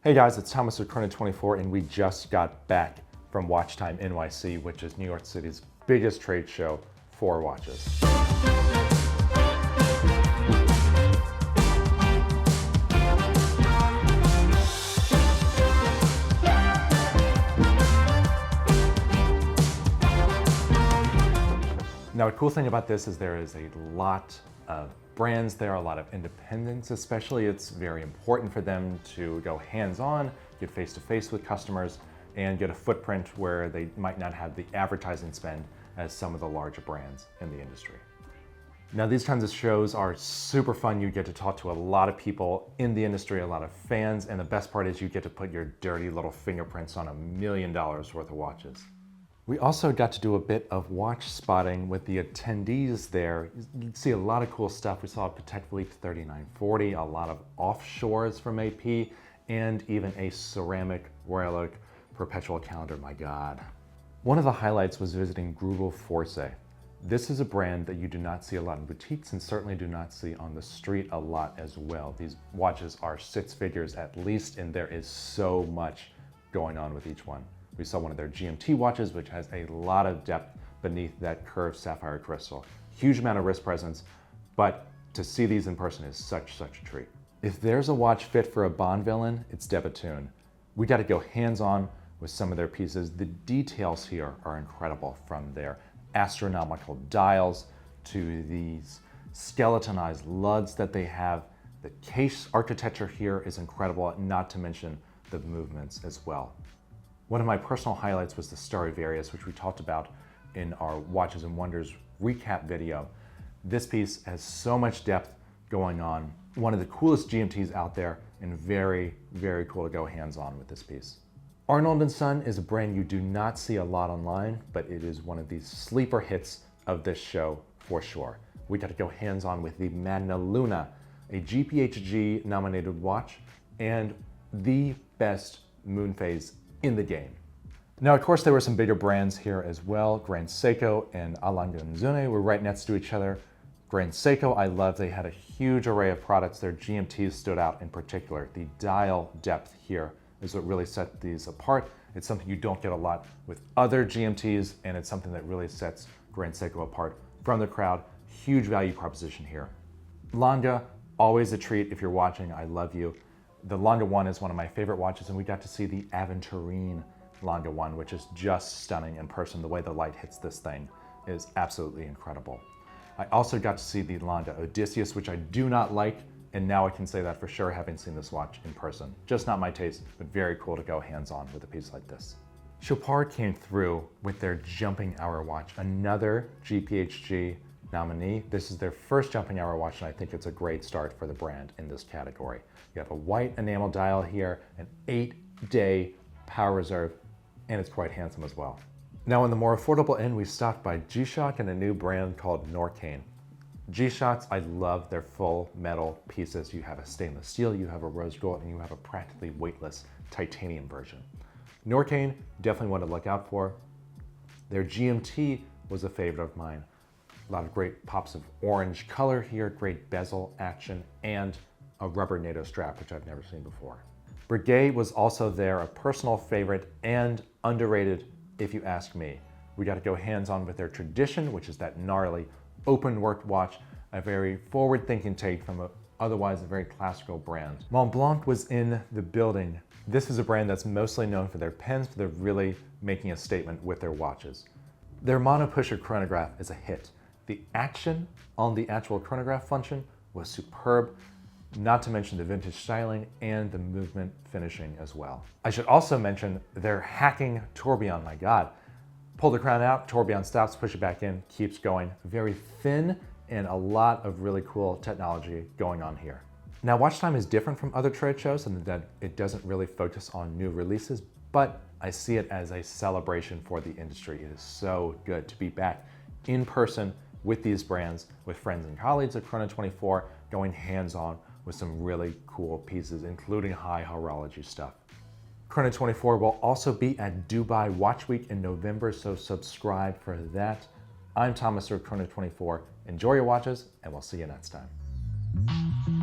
Hey guys, it's Thomas with Chrono24, and we just got back from Watch Time NYC, which is New York City's biggest trade show for watches. Now, a cool thing about this is there is a lot of brands there, a lot of independents especially. It's very important for them to go hands-on, get face-to-face with customers, and get a footprint where they might not have the advertising spend as some of the larger brands in the industry. Now, these kinds of shows are super fun. You get to talk to a lot of people in the industry, a lot of fans, and the best part is you get to put your dirty little fingerprints on $1 million worth of watches. We also got to do a bit of watch spotting with the attendees there. You can see a lot of cool stuff. We saw a Patek Philippe 3940, a lot of offshores from AP, and even a ceramic Royal Oak perpetual calendar, my God. One of the highlights was visiting Grugel Force. This is a brand that you do not see a lot in boutiques and certainly do not see on the street a lot as well. These watches are six figures at least, and there is so much going on with each one. We saw one of their GMT watches, which has a lot of depth beneath that curved sapphire crystal. Huge amount of wrist presence, but to see these in person is such a treat. If there's a watch fit for a Bond villain, it's De Bethune. We got to go hands-on with some of their pieces. The details here are incredible, from their astronomical dials to these skeletonized lugs that they have. The case architecture here is incredible, not to mention the movements as well. One of my personal highlights was the Stradivarius, which we talked about in our Watches and Wonders recap video. This piece has so much depth going on. One of the coolest GMTs out there, and very cool to go hands-on with this piece. Arnold & Son is a brand you do not see a lot online, but it is one of these sleeper hits of this show for sure. We got to go hands-on with the Magna Luna, a GPHG nominated watch, and the best moon phase in the game. Now, of course, there were some bigger brands here as well. Grand Seiko and A. Lange & Söhne were right next to each other. Grand Seiko, I love. They had a huge array of products. Their GMTs stood out in particular. The dial depth here is what really set these apart. It's something you don't get a lot with other GMTs, and it's something that really sets Grand Seiko apart from the crowd. Huge value proposition here. Lange, always a treat if you're watching. I love you. The Lange 1 is one of my favorite watches, and we got to see the Aventurine Lange 1, which is just stunning in person. The way the light hits this thing is absolutely incredible. I also got to see the Lange Odysseus, which I do not like, and now I can say that for sure having seen this watch in person. Just not my taste, but very cool to go hands-on with a piece like this. Chopard came through with their Jumping Hour watch, another GPHG nominee. This is their first Jumping Hour watch, and I think it's a great start for the brand in this category. You have a white enamel dial here, an 8-day power reserve, and it's quite handsome as well. Now, in the more affordable end, we stopped by G-Shock and a new brand called Norqain. G-Shocks, I love their full metal pieces. You have a stainless steel, you have a rose gold, and you have a practically weightless titanium version. Norqain, definitely one to look out for. Their GMT was a favorite of mine. A lot of great pops of orange color here, great bezel action, and a rubber NATO strap, which I've never seen before. Breguet was also there, a personal favorite and underrated if you ask me. We got to go hands-on with their Tradition, which is that gnarly open-worked watch, a very forward-thinking take from otherwise a very classical brand. Montblanc was in the building. This is a brand that's mostly known for their pens, but they're really making a statement with their watches. Their mono-pusher chronograph is a hit. The action on the actual chronograph function was superb, not to mention the vintage styling and the movement finishing as well. I should also mention their hacking tourbillon, my God. Pull the crown out, tourbillon stops, push it back in, keeps going. Very thin and a lot of really cool technology going on here. Now, Watch Time is different from other trade shows in that it doesn't really focus on new releases, but I see it as a celebration for the industry. It is so good to be back in person with these brands, with friends and colleagues at Chrono24, going hands-on with some really cool pieces, including high horology stuff. Chrono24 will also be at Dubai Watch Week in November, so subscribe for that. I'm Thomas with Chrono24. Enjoy your watches, and we'll see you next time.